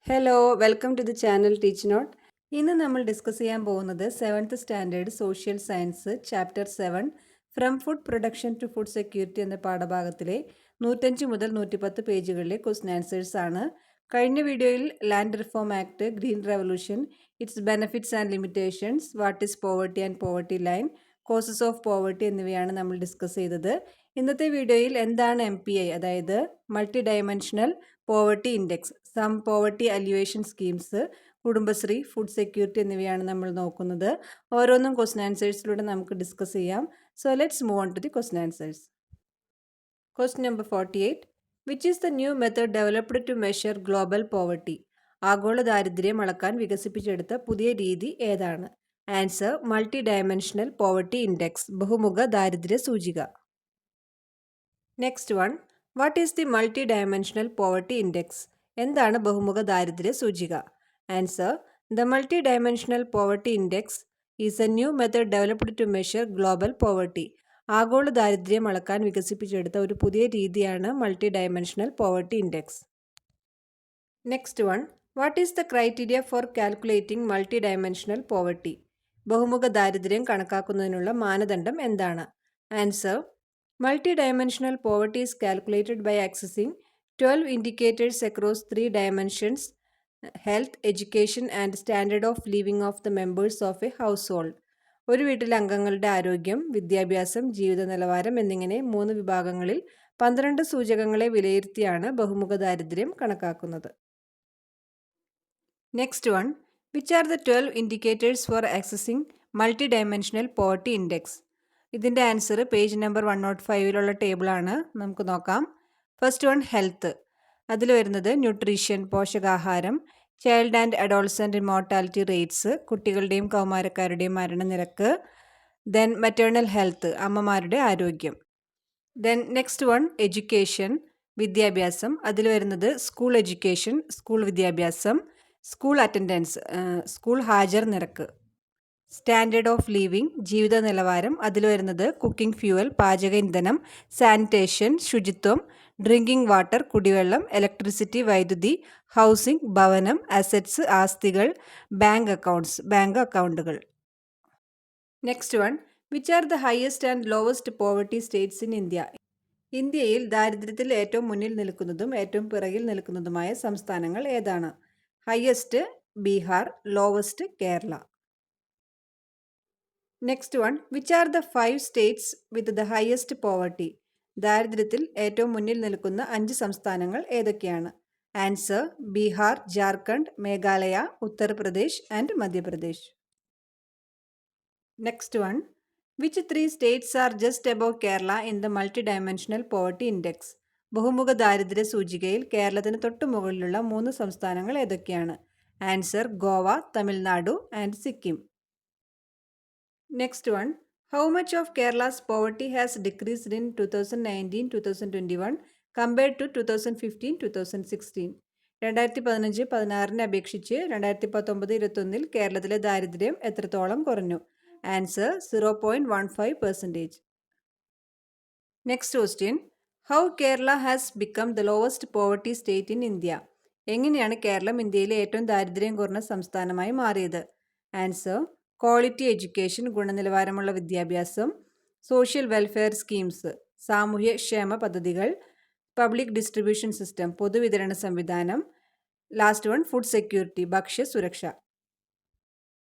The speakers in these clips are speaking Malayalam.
Hello welcome to the channel teach note. ഇന്ന് നമ്മൾ ഡിസ്കസ് ചെയ്യാൻ പോകുന്നത് 7th standard social science chapter 7 from food production to food security എന്ന പാഠഭാഗത്തിലെ 105 മുതൽ 110 പേജുകളിലെ ക്വസ്റ്റ്യൻ ആൻസേഴ്സ് ആണ്. കഴിഞ്ഞ വീഡിയോയിൽ land reform act, green revolution, its benefits and limitations, what is poverty and poverty line, causes of poverty എന്നിവയാണ് നമ്മൾ ഡിസ്കസ് ചെയ്തത്. ഇന്നത്തെ വീഡിയോയിൽ എന്താണ് MPI, അതായത് multi dimensional poverty index, some poverty alleviation schemes, Kudumbashree, food security എന്നിവയാണ് നമ്മൾ നോക്കുന്നത്. ഓരോന്നും ക്വസ്റ്റ്യൻ ആൻസേഴ്സിലൂടെ നമുക്ക് ഡിസ്കസ് ചെയ്യാം. So let's move on to the question answers. Question number 48. Which is the new method developed to measure global poverty? ആഗോള ദാരിദ്ര്യം അളക്കാൻ വികസിപ്പിച്ചെടുത്ത പുതിയ രീതി ഏതാണ്? Answer multi dimensional poverty index, ബഹുമുഖ ദാരിദ്ര്യ സൂചിക. Next one, what is the multi dimensional poverty index? എന്താണ് ബഹുമുഖ ദാരിദ്ര്യ സൂചിക? Answer the multi dimensional poverty index is a new method developed to measure global poverty. ആഗോള ദാരിദ്ര്യം അളക്കാൻ വികസിപ്പിച്ചെടുത്ത ഒരു പുതിയ രീതിയാണ് multi dimensional poverty index. Next one, what is the criteria for calculating multi dimensional poverty? ബഹുമുഖ ദാരിദ്ര്യം കണക്കാക്കുന്നതിനുള്ള മാനദണ്ഡം എന്താണ്? Answer multi-dimensional poverty is calculated by accessing 12 indicators across 3 dimensions: health, education and standard of living of the members of a household. ഒരു വീട്ടിലെ അംഗങ്ങളുടെ ആരോഗ്യം, വിദ്യാഭ്യാസം, ജീവിത നിലവാരം എന്നിങ്ങനെ 3 വിഭാഗങ്ങളിൽ 12 സൂചകങ്ങളെ വിലയിരുത്തിയാണ് ബഹുമുഖ ദാരിദ്ര്യം കണക്കാക്കുന്നത്. Next one, which are the 12 indicators for accessing multi dimensional poverty index? ഇതിൻ്റെ ആൻസർ പേജ് നമ്പർ 105 ടേബിളാണ്. നമുക്ക് നോക്കാം. First one, health. അതിൽ വരുന്നത് ന്യൂട്രീഷൻ, പോഷകാഹാരം, child and adolescent mortality rates, കുട്ടികളുടെയും കൗമാരക്കാരുടെയും മരണനിരക്ക്. ദെൻ മെറ്റേണൽ ഹെൽത്ത്, അമ്മമാരുടെ ആരോഗ്യം. ദെൻ നെക്സ്റ്റ് വൺ, എഡ്യൂക്കേഷൻ, വിദ്യാഭ്യാസം. അതിൽ വരുന്നത് സ്കൂൾ എഡ്യൂക്കേഷൻ, സ്കൂൾ വിദ്യാഭ്യാസം, സ്കൂൾ അറ്റൻഡൻസ്, സ്കൂൾ ഹാജർ നിരക്ക്. സ്റ്റാൻഡേർഡ് ഓഫ് ലിവിങ്, ജീവിത നിലവാരം. അതിൽ വരുന്നത് കുക്കിംഗ് ഫ്യൂവൽ, പാചക ഇന്ധനം, സാനിറ്റേഷൻ, ശുചിത്വം, ഡ്രിങ്കിങ് വാട്ടർ, കുടിവെള്ളം, ഇലക്ട്രിസിറ്റി, വൈദ്യുതി, ഹൗസിംഗ്, ഭവനം, അസറ്റ്സ്, ആസ്തികൾ, ബാങ്ക് അക്കൗണ്ട്സ്, ബാങ്ക് അക്കൗണ്ടുകൾ. Next one, which are the highest and lowest poverty States in India? ഇന്ത്യയിൽ ദാരിദ്ര്യത്തിൽ ഏറ്റവും മുന്നിൽ നിൽക്കുന്നതും ഏറ്റവും പിറകിൽ നിൽക്കുന്നതുമായ സംസ്ഥാനങ്ങൾ ഏതാണ്? Highest Bihar, lowest Kerala. Next one, which are the 5 States with the highest poverty? ദാരിദ്ര്യത്തിൽ ഏറ്റവും മുന്നിൽ നിൽക്കുന്ന 5 സംസ്ഥാനങ്ങൾ ഏതൊക്കെയാണ്? Answer Bihar, Jharkhand, Meghalaya, Uttar Pradesh and Madhya Pradesh. Next one, which 3 States are just above Kerala in the multi dimensional poverty index? ബഹുമുഖ ദാരിദ്ര്യ സൂചികയിൽ കേരളത്തിന് തൊട്ടു മുകളിലുള്ള 3 സംസ്ഥാനങ്ങൾ ഏതൊക്കെയാണ്? Answer Goa, Tamil Nadu and Sikkim. Next one, how much of Kerala's poverty has decreased in 2019-2021 compared to 2015-2016? 2015-16 അപേക്ഷിച്ച് 2019-21 കേരളത്തിലെ ദാരിദ്ര്യം എത്രത്തോളം കുറഞ്ഞു? Answer 0.15%. Next question, how Kerala has become the lowest poverty state in India? എങ്ങനെയാണ് കേരളം ഇന്ത്യയിലെ ഏറ്റവും ദാരിദ്ര്യം കുറഞ്ഞ സംസ്ഥാനമായി മാറിയത്? ആൻസർ ക്വാളിറ്റി എഡ്യൂക്കേഷൻ, ഗുണനിലവാരമുള്ള വിദ്യാഭ്യാസം, സോഷ്യൽ വെൽഫെയർ സ്കീംസ്, സാമൂഹ്യക്ഷേമ പദ്ധതികൾ, പബ്ലിക് ഡിസ്ട്രിബ്യൂഷൻ സിസ്റ്റം, പൊതുവിതരണ സംവിധാനം. ലാസ്റ്റ് വൺ, ഫുഡ് സെക്യൂരിറ്റി, ഭക്ഷ്യസുരക്ഷ.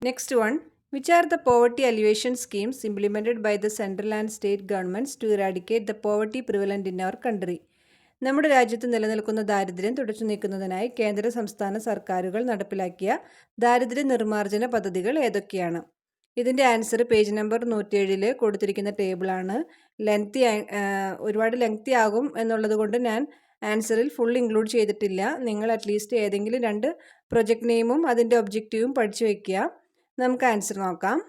Next one, which are the poverty alleviation schemes implemented by the central and state governments to eradicate the poverty prevalent in our country? നമ്മുടെ രാജ്യത്ത് നിലനിൽക്കുന്ന ദാരിദ്ര്യം തുടച്ചു നീക്കുന്നതിനായി കേന്ദ്ര സംസ്ഥാന സർക്കാരുകൾ നടപ്പിലാക്കിയ ദാരിദ്ര്യ നിർമ്മാർജ്ജന പദ്ധതികൾ ഏതൊക്കെയാണ്? ഇതിൻ്റെ ആൻസർ പേജ് നമ്പർ 107 കൊടുത്തിരിക്കുന്ന ടേബിളാണ്. ഒരുപാട് ലെങ്തി ആകും എന്നുള്ളത് കൊണ്ട് ഞാൻ ആൻസറിൽ ഫുൾ ഇൻക്ലൂഡ് ചെയ്തിട്ടില്ല. നിങ്ങൾ അറ്റ്ലീസ്റ്റ് ഏതെങ്കിലും 2 പ്രൊജക്ട് നെയിമും അതിൻ്റെ ഒബ്ജക്റ്റീവും പഠിച്ചു വയ്ക്കുക. നമുക്ക് ആൻസർ നോക്കാം.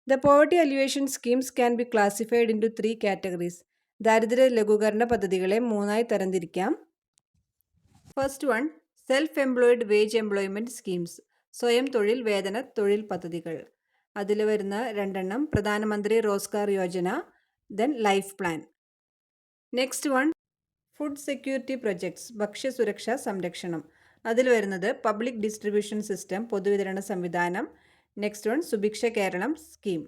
The poverty alleviation schemes can be classified into 3 categories. ദാരിദ്ര്യ ലഘൂകരണ പദ്ധതികളെ 3ആയി തരംതിരിക്കാം. First one, self employed wage employment schemes, സ്വയം തൊഴിൽ വേതന തൊഴിൽ പദ്ധതികൾ. അതിൽ വരുന്ന 2 എണ്ണം പ്രധാനമന്ത്രി Rozgar Yojana, then life plan. Next one, food security projects, ഭക്ഷ്യസുരക്ഷാ സംരക്ഷണം. അതിൽ വരുന്നത് പബ്ലിക് ഡിസ്ട്രിബ്യൂഷൻ സിസ്റ്റം, പൊതുവിതരണ സംവിധാനം. Next one Subhiksha Keralam scheme.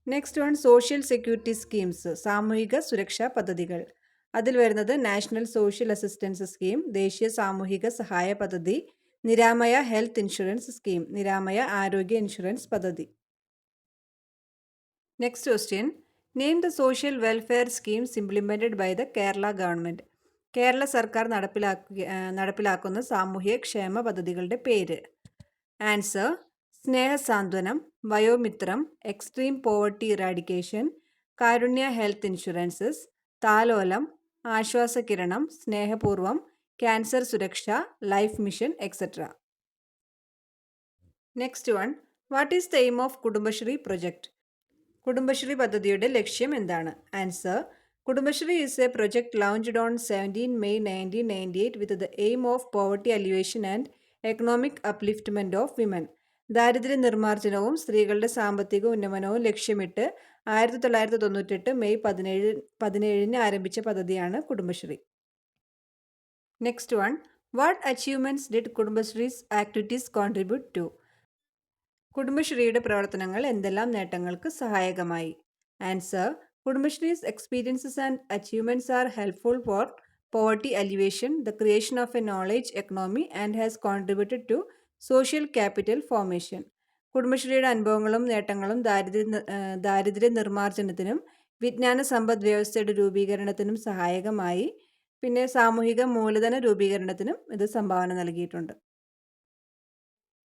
Next one social security schemes, സാമൂഹിക സുരക്ഷാ പദ്ധതികൾ. അതിൽ വരുന്നത് നാഷണൽ സോഷ്യൽ അസിസ്റ്റൻസ് സ്കീം, ദേശീയ സാമൂഹിക സഹായ പദ്ധതി, Niramaya health insurance scheme, Niramaya ആരോഗ്യ ഇൻഷുറൻസ് പദ്ധതി. Next question, name the social welfare schemes implemented by the Kerala government. Kerala സർക്കാർ നടപ്പിലാക്കുന്ന സാമൂഹ്യ ക്ഷേമ പദ്ധതികളുടെ പേര്. Answer: Snehasanthwanam, Vayomithram, extreme poverty eradication, Karunya health insurances, Thalolam, Aswasakiranam, Snehapoorvam, cancer Suraksha, life mission etcetera. Next one, what is the aim of Kudumbashree project? Kudumbashree പദ്ധതിയുടെ ലക്ഷ്യം എന്താണ്? Answer: Kudumbashree is a project launched on 17 May 1998 with the aim of poverty alleviation and economic upliftment of women. ദാരിദ്ര്യ നിർമ്മാർജ്ജനവും സ്ത്രീകളുടെ സാമ്പത്തിക ഉന്നമനവും ലക്ഷ്യമിട്ട് 1998 മെയ് 17 ആരംഭിച്ച പദ്ധതിയാണ് കുടുംബശ്രീ. Next one, what achievements did Kudumbashree's activities contribute to? കുടുംബശ്രീയുടെ പ്രവർത്തനങ്ങൾ എന്തെല്ലാം നേട്ടങ്ങൾക്ക് സഹായകമായി? Answer: Kudumbashree's experiences and achievements are helpful for poverty alleviation, the creation of a knowledge economy and has contributed to social capital formation. കുടുംബശ്രീയുടെ അനുഭവങ്ങളും നേട്ടങ്ങളും ദാരിദ്ര്യ നിർമ്മാർജ്ജനത്തിനും വിജ്ഞാന സമ്പദ് വ്യവസ്ഥയുടെ രൂപീകരണത്തിനും സഹായകമായി. പിന്നെ സാമൂഹിക മൂലധന രൂപീകരണത്തിനും ഇത് സംഭാവന നൽകിയിട്ടുണ്ട്.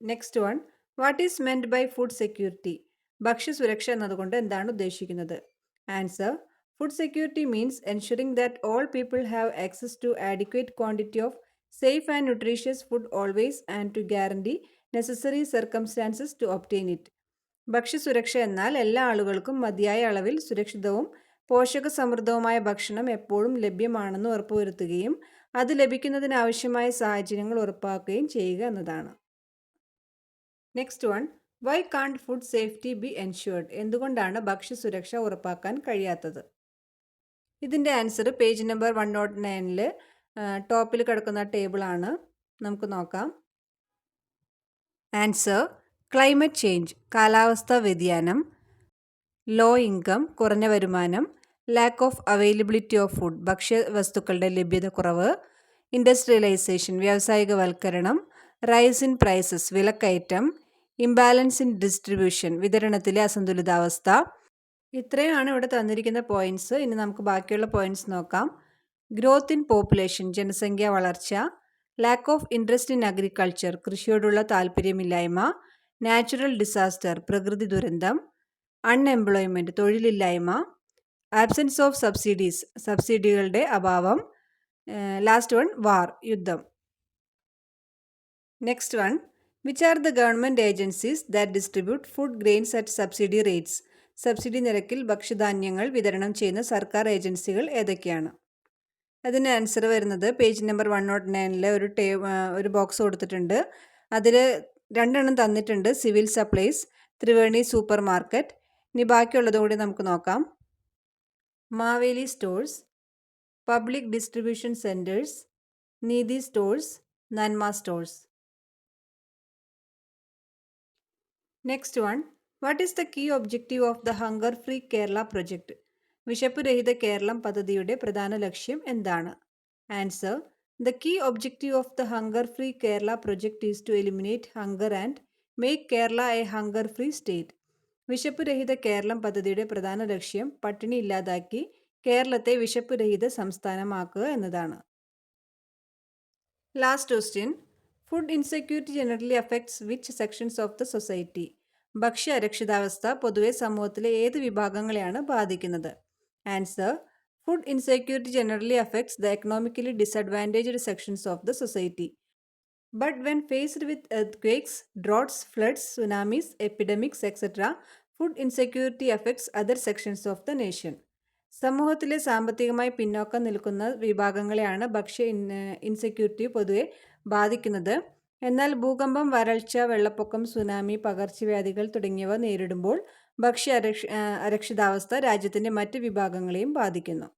Next one, what is meant by food security? ഭക്ഷ്യസുരക്ഷ എന്നതുകൊണ്ട് എന്താണ് ഉദ്ദേശിക്കുന്നത്? Answer: food security means ensuring that all people have access to adequate quantity of safe and nutritious food always and to guarantee necessary circumstances to obtain it. ഭക്ഷ്യസുരക്ഷ എന്നാൽ എല്ലാ ആളുകൾക്കും മതിയായ അളവിൽ സുരക്ഷിതവും പോഷകസമൃദ്ധവുമായ ഭക്ഷണം എപ്പോഴും ലഭ്യമാണെന്ന് ഉറപ്പുവരുത്തുകയും അത് ലഭിക്കുന്നതിനാവശ്യമായ സാഹചര്യങ്ങൾ ഉറപ്പാക്കുകയും ചെയ്യുക എന്നതാണ്. Next one, why can't food safety be ensured? എന്തുകൊണ്ടാണ് ഭക്ഷ്യസുരക്ഷ ഉറപ്പാക്കാൻ കഴിയാത്തത്? ഇതിൻ്റെ ആൻസർ പേജ് നമ്പർ 109 ടോപ്പിൽ കിടക്കുന്ന ടേബിളാണ്. നമുക്ക് നോക്കാം. ആൻസർ: ക്ലൈമറ്റ് ചേഞ്ച്, കാലാവസ്ഥാ വ്യതിയാനം, ലോ ഇൻകം, കുറഞ്ഞ വരുമാനം, lack of availability of food, ഭക്ഷ്യവസ്തുക്കളുടെ ലഭ്യത കുറവ്, ഇൻഡസ്ട്രിയലൈസേഷൻ, വ്യാവസായികവൽക്കരണം, റൈസ് ഇൻ പ്രൈസസ്, വിലക്കയറ്റം, ഇംബാലൻസ് ഇൻ ഡിസ്ട്രിബ്യൂഷൻ, വിതരണത്തിലെ അസന്തുലിതാവസ്ഥ. ഇത്രയാണ് ഇവിടെ തന്നിരിക്കുന്ന പോയിന്റ്സ്. ഇനി നമുക്ക് ബാക്കിയുള്ള പോയിന്റ്സ് നോക്കാം. ഗ്രോത്ത് ഇൻ പോപ്പുലേഷൻ, ജനസംഖ്യ വളർച്ച, lack of interest in agriculture, കൃഷിയോടുള്ള താല്പര്യമില്ലായ്മ, നാച്ചുറൽ ഡിസാസ്റ്റർ, പ്രകൃതി ദുരന്തം, അൺഎംപ്ലോയ്മെൻറ്റ്, തൊഴിലില്ലായ്മ, ആബ്സെൻസ് ഓഫ് സബ്സിഡീസ്, സബ്സിഡികളുടെ അഭാവം, ലാസ്റ്റ് വൺ വാർ, യുദ്ധം. Next one, which are the government agencies that distribute food grains at subsidy rates? Subsidy നിരക്കിൽ ഭക്ഷ്യധാന്യങ്ങൾ വിതരണം ചെയ്യുന്ന സർക്കാർ ഏജൻസികൾ ഏതൊക്കെയാണ്? അതിന് ആൻസർ വരുന്നത് പേജ് നമ്പർ 109 ഒരു ബോക്സ് കൊടുത്തിട്ടുണ്ട്. അതിൽ 2 എണ്ണം തന്നിട്ടുണ്ട്. Civil supplies, Triveni super market. ഇനി ബാക്കിയുള്ളത് കൂടി നമുക്ക് നോക്കാം. Maveli stores, public distribution centres, Neethi stores, Nanma stores. Next one, what is the key objective of the hunger free Kerala project? വിശപ്പുരഹിത കേരളം പദ്ധതിയുടെ പ്രധാന ലക്ഷ്യം എന്താണ്? Answer: the key objective of the hunger free Kerala project is to eliminate hunger and make Kerala a hunger free state. വിശപ്പുരഹിത കേരളം പദ്ധതിയുടെ പ്രധാന ലക്ഷ്യം പട്ടിണി ഇല്ലാതാക്കി കേരളത്തെ വിശപ്പുരഹിത സംസ്ഥാനമാക്കുക എന്നതാണ്. Last question, food insecurity generally affects which sections of the society? ഭക്ഷ്യ അരക്ഷിതാവസ്ഥ പൊതുവെ സമൂഹത്തിലെ ഏത് വിഭാഗങ്ങളെയാണ് ബാധിക്കുന്നത്? Answer: food insecurity generally affects the economically disadvantaged sections of the society. But when faced with earthquakes, droughts, floods, tsunamis, epidemics, etc., food insecurity affects other sections of the nation. സമൂഹത്തിലെ സാമ്പത്തികമായി പിന്നോക്കം നിൽക്കുന്ന വിഭാഗങ്ങളെയാണ് ഭക്ഷ്യ ഇൻസെക്യൂരിറ്റി പൊതുവെ ബാധിക്കുന്നത്. എന്നാൽ ഭൂകമ്പം, വരൾച്ച, വെള്ളപ്പൊക്കം, സുനാമി, പകർച്ചവ്യാധികൾ തുടങ്ങിയവ നേരിടുമ്പോൾ ഭക്ഷ്യ അരക്ഷിതാവസ്ഥ രാജ്യത്തിൻ്റെ മറ്റ് വിഭാഗങ്ങളെയും ബാധിക്കുന്നു.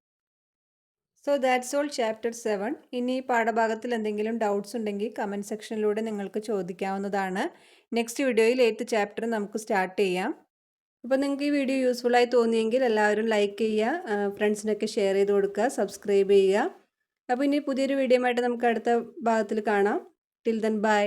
So that's all chapter 7. ഇനി ഈ പാഠഭാഗത്തിൽ എന്തെങ്കിലും ഡൗട്ട്സ് ഉണ്ടെങ്കിൽ കമൻറ്റ് സെക്ഷനിലൂടെ നിങ്ങൾക്ക് ചോദിക്കാവുന്നതാണ്. നെക്സ്റ്റ് വീഡിയോയിൽ 8th ചാപ്റ്റർ നമുക്ക് സ്റ്റാർട്ട് ചെയ്യാം. അപ്പോൾ നിങ്ങൾക്ക് ഈ വീഡിയോ യൂസ്ഫുള്ളായി തോന്നിയെങ്കിൽ എല്ലാവരും ലൈക്ക് ചെയ്യുക, ഫ്രണ്ട്സിനൊക്കെ ഷെയർ ചെയ്ത് കൊടുക്കുക, സബ്സ്ക്രൈബ് ചെയ്യുക. അപ്പോൾ ഇനി പുതിയൊരു വീഡിയോ ആയിട്ട് നമുക്ക് അടുത്ത ഭാഗത്തിൽ കാണാം. Till then bye.